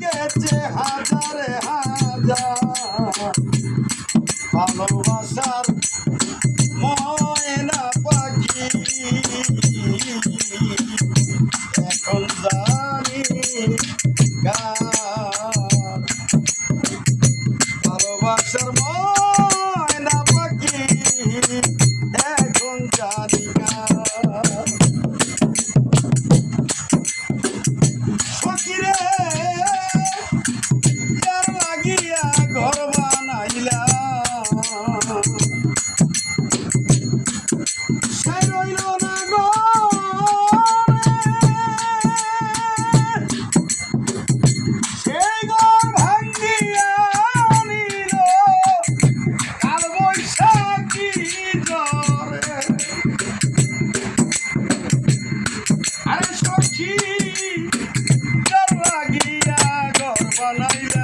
গেছে হাজারে হাজার ভালোবাসার ময়না পাখি এখন জানি গান ভালোবাসার ময়না পাখি এখন জানি গান ফকিরে যার লাগিয়া ঘর বানাইলা সে রইল না গো সেই ঘর ভাঙ্গিয়া নিল কাল বৈশাখী ঝড়ে আরে সখী যার লাগিয়া ঘর বানাইলা